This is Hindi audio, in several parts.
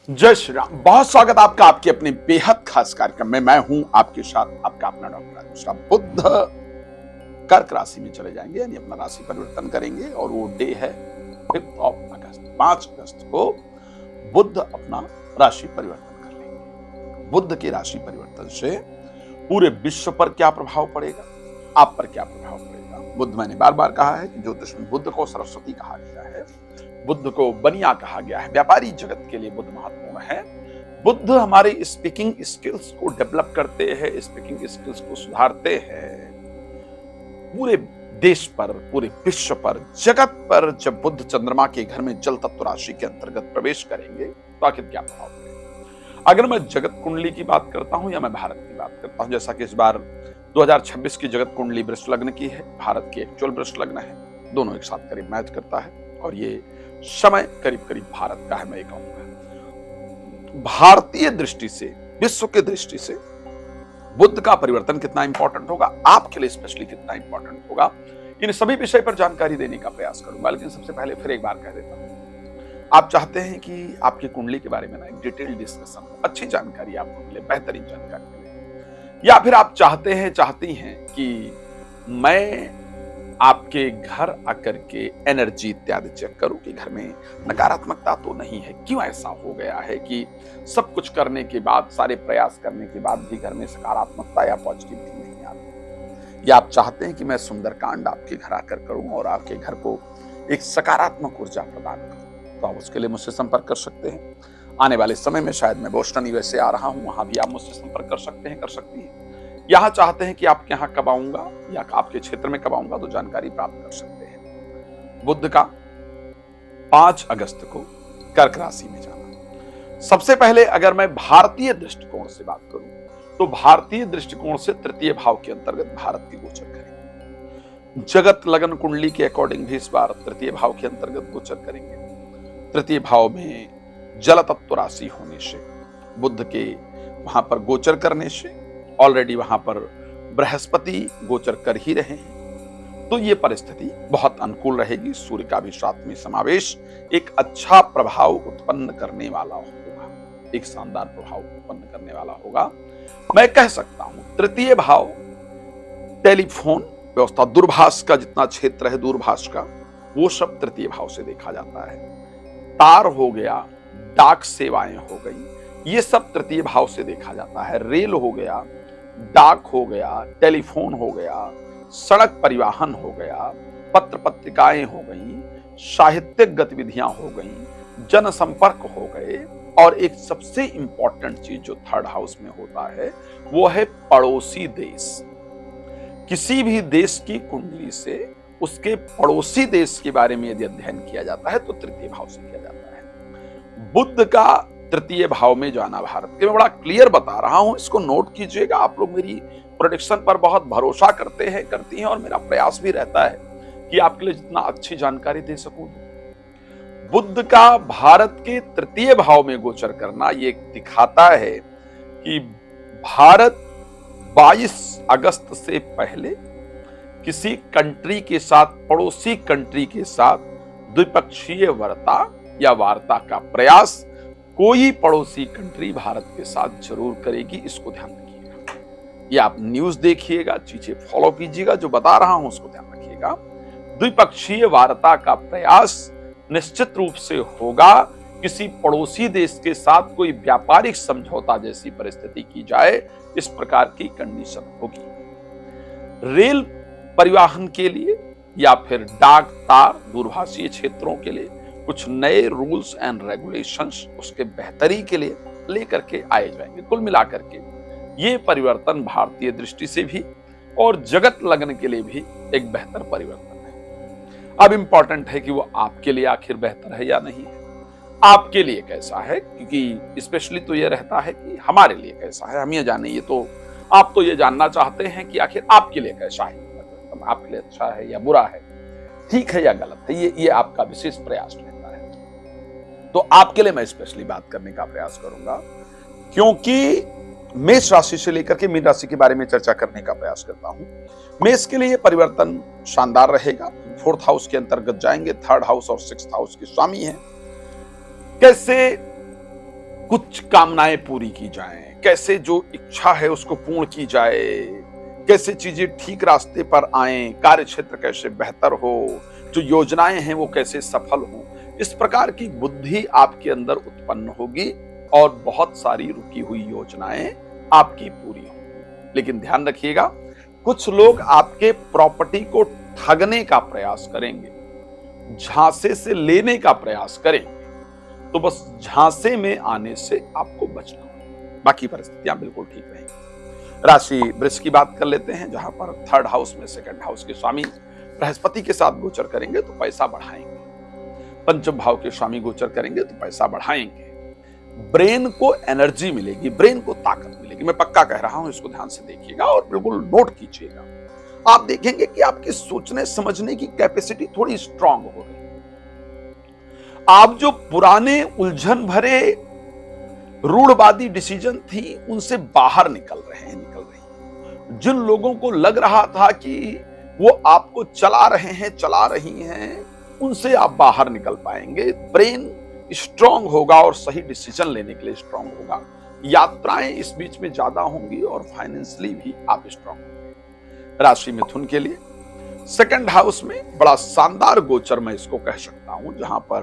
जय श्री राम। बहुत स्वागत आपका आपके अपने बेहद खास कार्यक्रम में। मैं हूं आपके साथ आपका अपना डॉक्टर राजेश। बुध कर्क राशि में चले जाएंगे, यानी अपना राशि परिवर्तन करेंगे और वो डे है 5 अगस्त। 5 अगस्त को बुध अपना राशि परिवर्तन कर लेंगे। बुध के राशि परिवर्तन से पूरे विश्व पर क्या प्रभाव पड़ेगा, आप पर क्या प्रभाव पड़ेगा। बुध, मैंने बार बार कहा है कि ज्योतिष में बुध को सरस्वती कहा गया है, बुद्ध को बनिया कहा गया है। व्यापारी जगत के लिए बुद्ध महत्वपूर्ण है। बुद्ध हमारे स्पीकिंग स्किल्स को डेवलप करते हैं, स्पीकिंग स्किल्स को सुधारते हैं। पूरे देश पर, पूरे विश्व पर, जगत पर जब बुद्ध चंद्रमा के घर में जल तत्व राशि के अंतर्गत प्रवेश करेंगे तो आखिर क्या प्रभाव पड़ेगा। अगर मैं जगत कुंडली की बात करता हूं या मैं भारत की बात करता हूं, जैसा कि इस बार 2026 की जगत कुंडली वृष लग्न की है, भारत की एक्चुअल वृष लग्न है, दोनों एक साथ करीब मैच करता है और ये समय करीब करीब भारत का है। मैं कहूंगा भारतीय दृष्टि से, विश्व की दृष्टि से बुद्ध का परिवर्तन कितना इंपॉर्टेंट होगा, आपके लिए स्पेशली कितना इंपॉर्टेंट होगा, इन सभी विषय पर जानकारी देने का प्रयास करूंगा। लेकिन सबसे पहले फिर एक बार कह देता हूं, आप चाहते हैं कि आपकी कुंडली के बारे में ना एक डिटेल डिस्कशन हो, अच्छी जानकारी आपको मिले, बेहतरीन जानकारी मिले, या फिर आप चाहती हैं कि मैं आपके घर आकर के एनर्जी इत्यादि चेक करूं कि घर में नकारात्मकता तो नहीं है। क्यों ऐसा हो गया है कि सब कुछ करने के बाद, सारे प्रयास करने के बाद भी घर में सकारात्मकता या पॉजिटिविटी नहीं आती। या आप चाहते हैं कि मैं सुंदरकांड आपके घर आकर करूं और आपके घर को एक सकारात्मक ऊर्जा प्रदान करूं, तो आप उसके लिए मुझसे संपर्क कर सकते हैं। आने वाले समय में शायद मैं बोस्टन यूएसए आ रहा हूं, वहां भी आप मुझसे संपर्क कर सकते हैं, कर सकती हैं। यहाँ चाहते हैं कि आपके यहाँ कब आऊंगा या आपके क्षेत्र में कब आऊंगा, तो जानकारी प्राप्त कर सकते हैं। बुध का 5 अगस्त को कर्क राशि में जाना। सबसे पहले अगर मैं भारतीय दृष्टिकोण से बात करूं तो भारतीय दृष्टिकोण से तृतीय भाव के अंतर्गत भारत की गोचर करेंगे। जगत लगन कुंडली के अकॉर्डिंग भी इस बार तृतीय भाव के अंतर्गत गोचर करेंगे। तृतीय भाव में जल तत्व राशि होने से, बुध के वहां पर गोचर करने से, ऑलरेडी वहां पर बृहस्पति गोचर कर ही रहे हैं, तो ये परिस्थिति बहुत अनुकूल रहेगी। सूर्य का भी साथ में समावेश एक अच्छा प्रभाव उत्पन्न करने वाला होगा, एक शानदार प्रभाव उत्पन्न करने वाला होगा। मैं कह सकता हूं तृतीय भाव टेलीफोन व्यवस्था, दूरभाष का जितना क्षेत्र है, दूरभाष का, वो सब तृतीय भाव से देखा जाता है। तार हो गया, डाक सेवाएं हो गई, ये सब तृतीय भाव से देखा जाता है। रेल हो गया, डाक हो गया, टेलीफोन हो गया, सड़क परिवहन हो गया, पत्र पत्रिकाएं हो गई, साहित्यिक गतिविधियां हो गई, जनसंपर्क हो गए, और एक सबसे इंपॉर्टेंट चीज जो थर्ड हाउस में होता है वो है पड़ोसी देश। किसी भी देश की कुंडली से उसके पड़ोसी देश के बारे में यदि अध्ययन किया जाता है तो तृतीय भाव से किया जाता है। बुध का तृतीय भाव में जाना, भारत के, मैं बड़ा क्लियर बता रहा हूं, इसको नोट कीजिएगा। आप लोग मेरी प्रेडिक्शन पर बहुत भरोसा करते हैं, करती हैं, और मेरा प्रयास भी रहता है कि आपके लिए जितना अच्छी जानकारी दे सकूं। बुध का भारत के तृतीय भाव में गोचर करना ये दिखाता है कि भारत 22 अगस्त से पहले किसी कंट्री के साथ, पड़ोसी कंट्री के साथ द्विपक्षीय वार्ता का प्रयास कोई पड़ोसी कंट्री भारत के साथ जरूर करेगी। इसको ध्यान रखिएगा। ये आप न्यूज देखिएगा, चीजें फॉलो कीजिएगा, जो बता रहा हूं उसको ध्यान रखिएगा। द्विपक्षीय वार्ता का प्रयास निश्चित रूप से होगा। किसी पड़ोसी देश के साथ कोई व्यापारिक समझौता जैसी परिस्थिति की जाए, इस प्रकार की कंडीशन होगी। रेल परिवहन के लिए या फिर डाक तार दूरभाषीय क्षेत्रों के लिए कुछ नए रूल्स एंड रेगुलेशंस उसके बेहतरी के लिए लेकर के आए जाएंगे। कुल मिलाकर के ये परिवर्तन भारतीय दृष्टि से भी और जगत लगन के लिए भी एक बेहतर परिवर्तन है। अब इंपॉर्टेंट है कि वो आपके लिए आखिर बेहतर है या नहीं है, आपके लिए कैसा है, क्योंकि स्पेशली तो ये रहता है कि हमारे लिए कैसा है, हम ये जाने। ये तो आप तो ये जानना चाहते हैं कि आखिर आपके लिए कैसा है, आपके लिए अच्छा है या बुरा है, ठीक है या गलत है, ये आपका विशेष प्रयास रहता है। तो आपके लिए मैं स्पेशली बात करने का प्रयास करूंगा, क्योंकि मेष राशि से लेकर के मीन राशि के बारे में चर्चा करने का प्रयास करता हूं। मेष के लिए परिवर्तन शानदार रहेगा। 4th हाउस के अंतर्गत जाएंगे, 3rd हाउस और 6th हाउस के स्वामी हैं। कैसे कुछ कामनाएं पूरी की जाएं, कैसे जो इच्छा है उसको पूर्ण की जाए, कैसे चीजें ठीक रास्ते पर आएं, कार्य क्षेत्र कैसे बेहतर हो, जो योजनाएं हैं वो कैसे सफल हो। इस प्रकार की बुद्धि आपके अंदर उत्पन्न होगी और बहुत सारी रुकी हुई योजनाएं आपकी पूरी होंगी। लेकिन ध्यान रखिएगा, कुछ लोग आपके प्रॉपर्टी को ठगने का प्रयास करेंगे, झांसे से लेने का प्रयास करेंगे, तो बस झांसे में आने से आपको बचना होगा। बाकी परिस्थितियां बिल्कुल ठीक रहेंगी। राशि वृष की बात कर लेते हैं, जहां पर थर्ड हाउस में सेकंड हाउस के स्वामी बृहस्पति के साथ गोचर करेंगे तो पैसा बढ़ाएंगे, पंचम भाव के स्वामी गोचर करेंगे तो पैसा बढ़ाएंगे, ब्रेन को एनर्जी मिलेगी, ब्रेन को ताकत मिलेगी। मैं पक्का कह रहा हूं, इसको ध्यान से देखिएगा और बिल्कुल नोट कीजिएगा। आप देखेंगे कि आपकी सोचने समझने की कैपेसिटी थोड़ी स्ट्रांग हो गई। आप जो पुराने उलझन भरे रूढ़वादी डिसीजन थी उनसे बाहर निकल रही हैं। जिन लोगों को लग रहा था कि वो आपको चला रहे हैं, चला रही हैं, उनसे आप बाहर निकल पाएंगे। ब्रेन स्ट्रांग होगा और सही डिसीजन लेने के लिए स्ट्रांग होगा। यात्राएं इस बीच में ज्यादा होंगी और फाइनेंशियली भी आप स्ट्रांग होंगे। राशि मिथुन के लिए सेकंड हाउस में बड़ा शानदार गोचर मैं इसको कह सकता हूं, जहां पर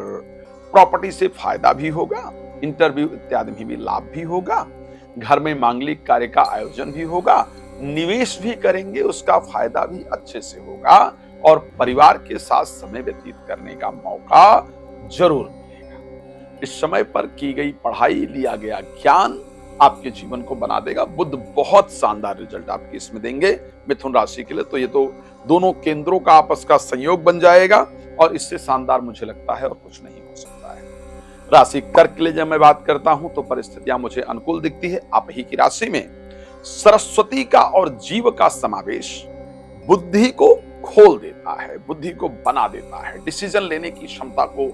प्रॉपर्टी से फायदा भी होगा, इंटरव्यू इत्यादि में भी लाभ भी होगा, घर में मांगलिक कार्य का आयोजन भी होगा, निवेश भी करेंगे उसका फायदा भी अच्छे से होगा और परिवार के साथ समय व्यतीत करने का मौका जरूर मिलेगा। इस समय पर की गई पढ़ाई, लिया गया ज्ञान आपके जीवन को बना देगा। बुध बहुत शानदार रिजल्ट आपके इसमें देंगे मिथुन राशि के लिए। तो ये तो दोनों केंद्रों का आपस का संयोग बन जाएगा और इससे शानदार मुझे लगता है और कुछ नहीं हो सकता है। राशि कर्क के लिए जब मैं बात करता हूं तो परिस्थितियां मुझे अनुकूल दिखती है। आप ही की राशि में सरस्वती का और जीव का समावेश बुद्धि को खोल देता है, बुद्धि को बना देता है, डिसीजन लेने की क्षमता को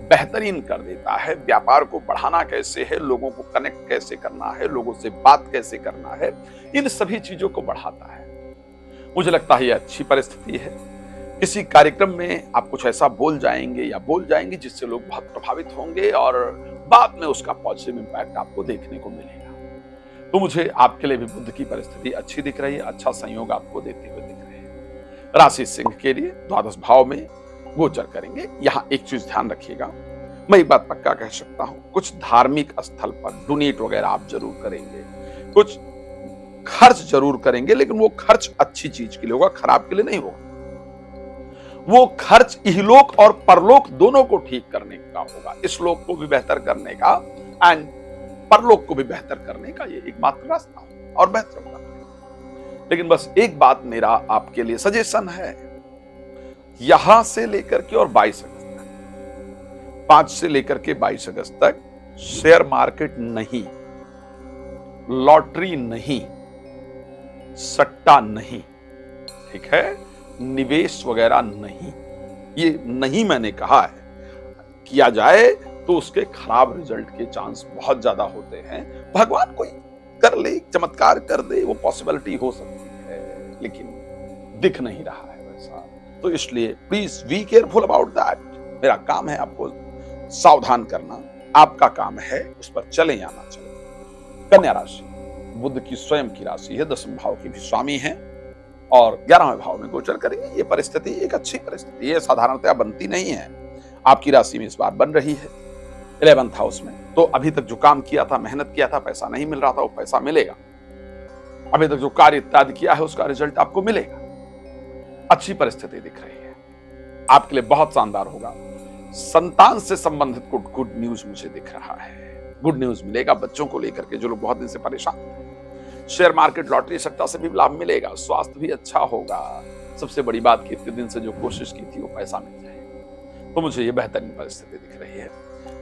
बेहतरीन कर देता है। व्यापार को बढ़ाना कैसे है, लोगों को कनेक्ट कैसे करना है, लोगों से बात कैसे करना है, इन सभी चीजों को बढ़ाता है। मुझे लगता है यह अच्छी परिस्थिति है। किसी कार्यक्रम में आप कुछ ऐसा बोल जाएंगे या बोल जाएंगे जिससे लोग बहुत प्रभावित होंगे और बाद में उसका पॉजिटिव इंपैक्ट आपको देखने को मिलेगा। तो मुझे आपके लिए भी बुध की परिस्थिति अच्छी दिख रही है, अच्छा संयोग आपको देते हुए दिख रहे हैं। राशि सिंह के लिए द्वादश भाव में गोचर करेंगे। यहां एक चीज ध्यान रखिएगा, मैं एक बात पक्का कह सकता हूं, कुछ धार्मिक स्थल पर डोनेट वगैरह आप जरूर करेंगे, कुछ खर्च जरूर करेंगे, लेकिन वो खर्च अच्छी चीज के लिए होगा, खराब के लिए नहीं होगा। वो खर्च इहलोक और परलोक दोनों को ठीक करने का होगा, इस लोक को भी बेहतर करने का एंड परलोक को भी बेहतर करने का ये एकमात्र रास्ता होगा और बेहतर होगा। लेकिन बस एक बात मेरा आपके लिए सजेशन है, यहां से लेकर के और 22 अगस्त तक, 5 से लेकर के 22 अगस्त तक शेयर मार्केट नहीं, लॉटरी नहीं, सट्टा नहीं, ठीक है, निवेश वगैरह नहीं, ये नहीं मैंने कहा है। किया जाए तो उसके खराब रिजल्ट के चांस बहुत ज्यादा होते हैं। भगवान कोई कर ले, चमत्कार कर दे, वो पॉसिबिलिटी हो सकती है, लेकिन दिख नहीं रहा है वैसा। तो इसलिए please be careful about that. मेरा काम है आपको सावधान करना, आपका काम है उस पर चले या ना चले। कन्या राशि बुध की स्वयं की राशि है, 10वें भाव की भी स्वामी है और 11वें भाव में गोचर करेंगे। ये परिस्थिति एक अच्छी परिस्थिति है, साधारणतया बनती नहीं है। आपकी राशि में इस बार बन रही है 11th हाउस में। तो अभी तक जो काम किया था, मेहनत किया था, पैसा नहीं मिल रहा था, वो पैसा मिलेगा। अभी तक जो कार्य इत्यादि किया है उसका रिजल्ट आपको मिलेगा। अच्छी परिस्थिति दिख रही है, आपके लिए बहुत शानदार होगा। संतान से संबंधित कुछ गुड न्यूज मुझे दिख रहा है, गुड न्यूज मिलेगा बच्चों को लेकर के, जो लोग बहुत दिन से परेशान थे। शेयर मार्केट, लॉटरी, सट्टा से भी लाभ मिलेगा, स्वास्थ्य भी अच्छा होगा। सबसे बड़ी बात कि इतने दिन से जो कोशिश की थी वो पैसा मिल जाए। तो मुझे ये बेहतरीन परिस्थिति दिख रही है।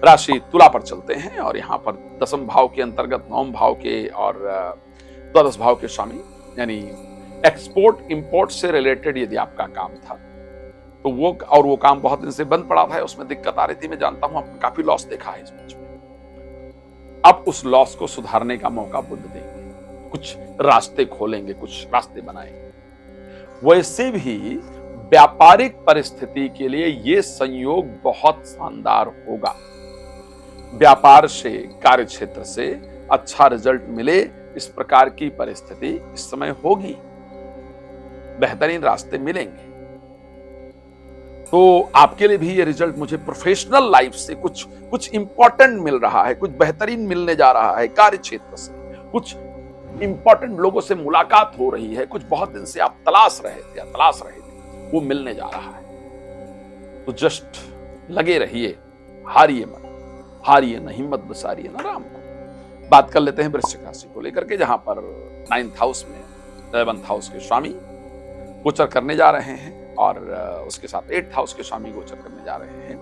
राशि तुला पर चलते हैं और यहाँ पर 10वें भाव के अंतर्गत 9वें भाव के और 12 भाव के स्वामी, यानी एक्सपोर्ट इंपोर्ट से रिलेटेड यदि आपका काम था तो वो काम बहुत दिन से बंद पड़ा था, उसमें दिक्कत आ रही थी। मैं जानता हूं आपने काफी लॉस देखा है इस बीच में। अब उस लॉस को सुधारने का मौका बुध देंगे, कुछ रास्ते खोलेंगे, कुछ रास्ते बनाएंगे। वैसे भी व्यापारिक परिस्थिति के लिए ये संयोग बहुत शानदार होगा। व्यापार से, कार्य क्षेत्र से अच्छा रिजल्ट मिले, इस प्रकार की परिस्थिति इस समय होगी, बेहतरीन रास्ते मिलेंगे। तो आपके लिए भी ये रिजल्ट, मुझे प्रोफेशनल लाइफ से कुछ इंपॉर्टेंट मिल रहा है, कुछ बेहतरीन मिलने जा रहा है, कार्य क्षेत्र से कुछ इंपॉर्टेंट लोगों से मुलाकात हो रही है, कुछ बहुत दिन से आप तलाश रहे थे, वो मिलने जा रहा है। तो जस्ट लगे रहिए, हारिए मत, हारिए नहीं मत बसारिए ना राम को। बात कर लेते हैं वृश्चिक राशि को लेकर के, जहां पर 9th हाउस में 11th हाउस के स्वामी गोचर करने जा रहे हैं और उसके साथ 8th हाउस के स्वामी गोचर करने जा रहे हैं।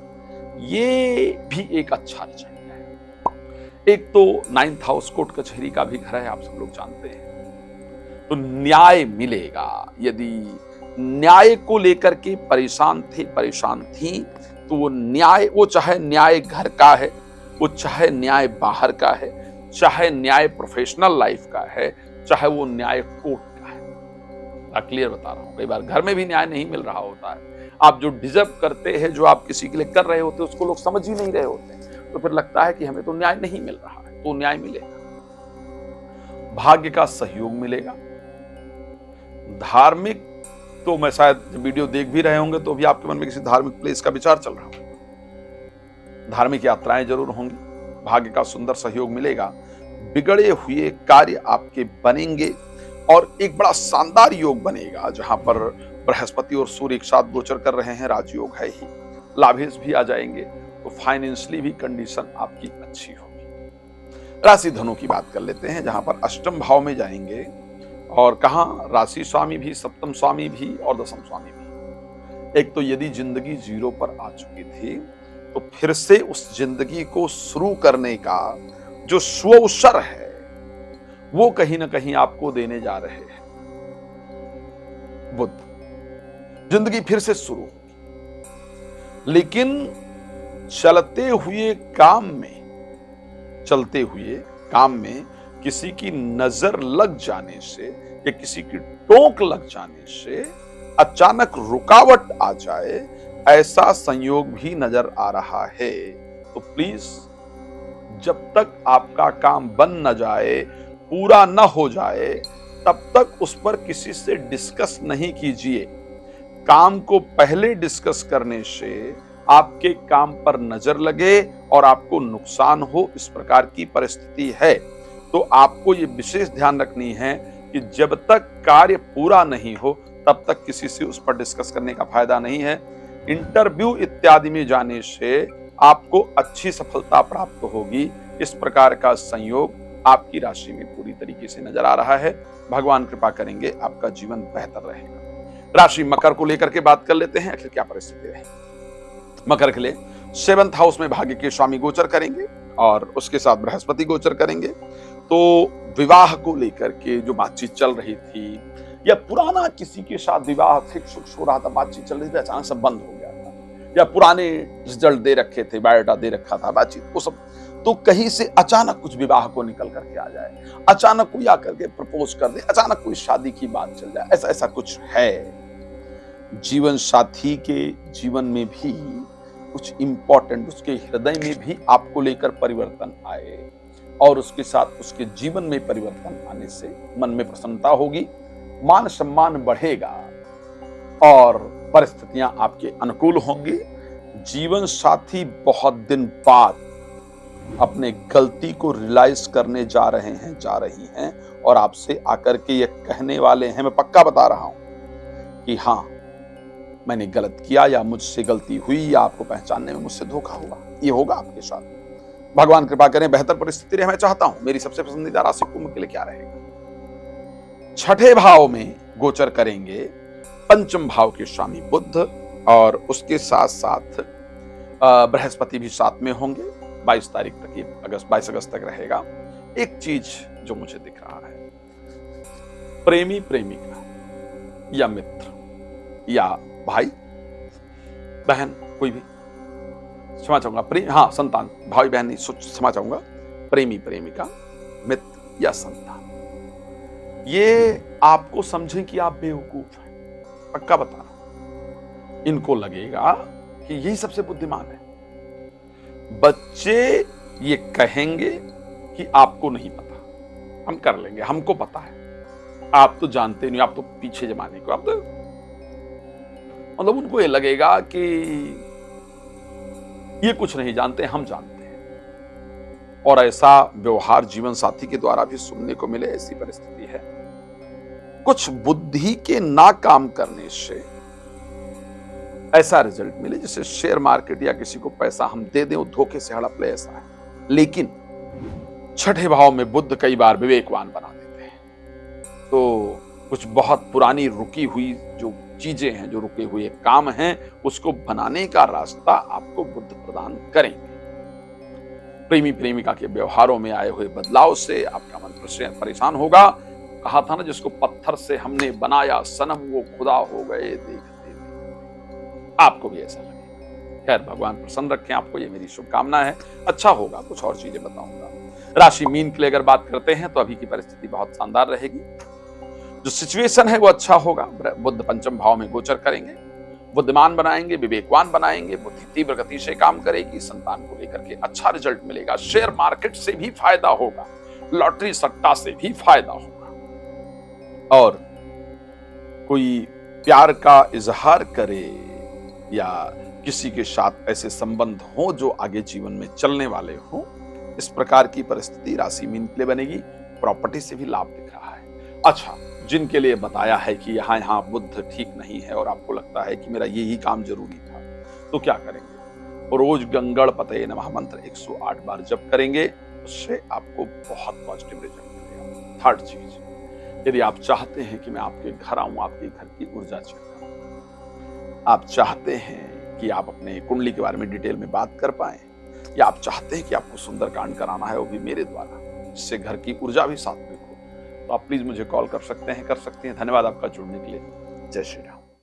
ये भी एक अच्छा रिजल्ट है। एक तो 9th हाउस कोर्ट कचहरी का भी घर है, आप सब लोग जानते हैं। तो न्याय मिलेगा। यदि न्याय को लेकर के परेशान थी, तो वो न्याय, वो चाहे न्याय घर का है, वो चाहे न्याय बाहर का है, चाहे न्याय प्रोफेशनल लाइफ का है, चाहे वो न्याय कोर्ट का है। क्लियर बता रहा हूं, कई बार घर में भी न्याय नहीं मिल रहा होता है। आप जो डिजर्व करते हैं, जो आप किसी के लिए कर रहे होते, उसको लोग समझ ही नहीं रहे होते, तो फिर लगता है कि हमें तो न्याय नहीं मिल रहा है। तो न्याय मिलेगा, भाग्य का सहयोग मिलेगा। धार्मिक, तो मैं शायद वीडियो देख भी रहे होंगे तो भी आपके मन में किसी धार्मिक प्लेस का विचार चल रहा होगा। धार्मिक यात्राएं जरूर होंगी, भाग्य का सुंदर सहयोग मिलेगा, बिगड़े हुए कार्य आपके बनेंगे और एक बड़ा शानदार योग बनेगा, जहां पर बृहस्पति और सूर्य एक साथ गोचर कर रहे हैं, राजयोग है ही, लाभेश भी आ जाएंगे, तो फाइनेंशियली भी कंडीशन आपकी अच्छी होगी। राशि धनु की बात कर लेते हैं, जहां पर अष्टम भाव में जाएंगे और कहां, राशि स्वामी भी, सप्तम स्वामी भी और दशम स्वामी भी। एक तो यदि जिंदगी जीरो पर आ चुकी थी, तो फिर से उस जिंदगी को शुरू करने का जो सुअवसर है, वो कहीं ना कहीं आपको देने जा रहे हैं बुध। जिंदगी फिर से शुरू होगी, लेकिन चलते हुए काम में किसी की नजर लग जाने से या किसी की टोक लग जाने से अचानक रुकावट आ जाए, ऐसा संयोग भी नजर आ रहा है। तो प्लीज, जब तक आपका काम बन न जाए, पूरा न हो जाए, तब तक उस पर किसी से डिस्कस नहीं कीजिए। काम को पहले डिस्कस करने से आपके काम पर नजर लगे और आपको नुकसान हो, इस प्रकार की परिस्थिति है। तो आपको ये विशेष ध्यान रखनी है कि जब तक कार्य पूरा नहीं हो, तब तक किसी से उस पर डिस्कस करने का फायदा नहीं है। इंटरव्यू इत्यादि में जाने से आपको अच्छी सफलता प्राप्त होगी। इस प्रकार का संयोग आपकी राशि में पूरी तरीके से नजर आ रहा है। भगवान कृपा करेंगे, आपका जीवन बेहतर रहेगा। राशि मकर को लेकर के बात कर लेते हैं, आखिर क्या परिस्थिति रहेगी। मकर के लिए 7th हाउस में भाग्य के स्वामी गोचर करेंगे और उसके साथ बृहस्पति गोचर करेंगे। तो विवाह को लेकर के जो बातचीत चल रही थी, या पुराना किसी के साथ विवाह फिक्स हो रहा था, बातचीत चल रही थी, अचानक से बंद हो गया था, या पुराने रिजल्ट दे रखे थे, बायोडाटा दे रखा था, बातचीत वो सब, तो कहीं से अचानक कुछ विवाह को निकल करके आ जाए, अचानक कोई आकर के प्रपोज कर दे, अचानक कोई शादी की बात चल जाए, ऐसा कुछ है। जीवन साथी के जीवन में भी कुछ इंपॉर्टेंट, उसके हृदय में भी आपको लेकर परिवर्तन आए और उसके साथ उसके जीवन में परिवर्तन आने से मन में प्रसन्नता होगी, मान सम्मान बढ़ेगा और परिस्थितियां आपके अनुकूल होंगी। जीवन साथी बहुत दिन बाद अपने गलती को रियलाइज करने जा रही हैं और आपसे आकर के ये कहने वाले हैं, मैं पक्का बता रहा हूं कि हाँ, मैंने गलत किया या मुझसे गलती हुई या आपको पहचानने में मुझसे धोखा हुआ। ये होगा आपके साथ। भगवान कृपा करें, बेहतर परिस्थिति रहे। मैं चाहता हूं मेरी सबसे पसंदीदा राशि कुंभ के लिए क्या रहेगा। 6ठे भाव में गोचर करेंगे पंचम भाव के स्वामी बुध और उसके साथ साथ बृहस्पति भी साथ में होंगे। 22 तारीख तक, ये 22 अगस्त तक रहेगा। एक चीज जो मुझे दिख रहा है, प्रेमी प्रेमिका या मित्र या भाई बहन, कोई भी, क्षमा चाहूंगा, संतान, भाई बहन नहीं, क्षमा चाहूंगा, प्रेमी प्रेमिका, मित्र या संतान, ये आपको समझें कि आप बेवकूफ हैं। पक्का बता रहा हूं, इनको लगेगा कि यही सबसे बुद्धिमान है। बच्चे ये कहेंगे कि आपको नहीं पता, हम कर लेंगे, हमको पता है, आप तो जानते नहीं, आप तो पीछे जमाने को, आप तो मतलब उनको ये लगेगा कि ये कुछ नहीं जानते, हम जानते हैं। और ऐसा व्यवहार जीवन साथी के द्वारा भी सुनने को मिले, ऐसी परिस्थिति है। कुछ बुद्धि के ना काम करने से ऐसा रिजल्ट मिले, जैसे शेयर मार्केट या किसी को पैसा हम दे दें, धोखे से हड़प ले, ऐसा है। लेकिन छठे भाव में बुध कई बार विवेकवान बना देते हैं। तो कुछ बहुत पुरानी रुकी हुई जो चीजें हैं, जो रुके हुए काम हैं, उसको बनाने का रास्ता आपको बुध प्रदान करेंगे। प्रेमी प्रेमिका के व्यवहारों में आए हुए बदलाव से आपका मन परेशान होगा। कहा था ना, जिसको पत्थर से हमने बनाया सनम, वो खुदा हो गए देखते देखते। आपको भी ऐसा लगे। खैर, भगवान प्रसन्न रखें आपको, ये मेरी शुभकामना है। अच्छा होगा। कुछ और चीजें बताऊंगा। राशि मीन के लिए अगर बात करते हैं तो अभी की परिस्थिति बहुत शानदार रहेगी। जो सिचुएशन है वो अच्छा होगा। बुध पंचम भाव में गोचर करेंगे, बुद्धिमान बनाएंगे, विवेकवान बनाएंगे, बुद्धि तीव्र गति से काम करेगी, संतान को लेकर के अच्छा रिजल्ट मिलेगा। शेयर मार्केट से भी फायदा होगा, लॉटरी सट्टा से भी फायदा होगा। और कोई प्यार का इजहार करे या किसी के साथ ऐसे संबंध हो जो आगे जीवन में चलने वाले हो, इस प्रकार की परिस्थिति राशि मीन के लिए बनेगी। प्रॉपर्टी से भी लाभ दिख रहा है। अच्छा, जिनके लिए बताया है कि यहाँ बुध ठीक नहीं है और आपको लगता है कि मेरा यही काम जरूरी था, तो क्या करेंगे? रोज गंगड़ पते नमः मंत्र 108 बार जप करेंगे, उससे आपको बहुत पॉजिटिव रिजल्ट मिलेगा। थर्ड चीज, यदि आप चाहते हैं कि मैं आपके घर आऊं, आपके घर की ऊर्जा चेक करूं, आप चाहते हैं कि आप अपने कुंडली के बारे में डिटेल में बात कर पाए, या आप चाहते हैं कि आपको सुंदरकांड कराना है, वो भी मेरे द्वारा, जिससे घर की ऊर्जा भी सात्विक हो, तो आप प्लीज मुझे कॉल कर सकते हैं, कर सकती हैं। धन्यवाद आपका जुड़ने के लिए। जय श्री राम।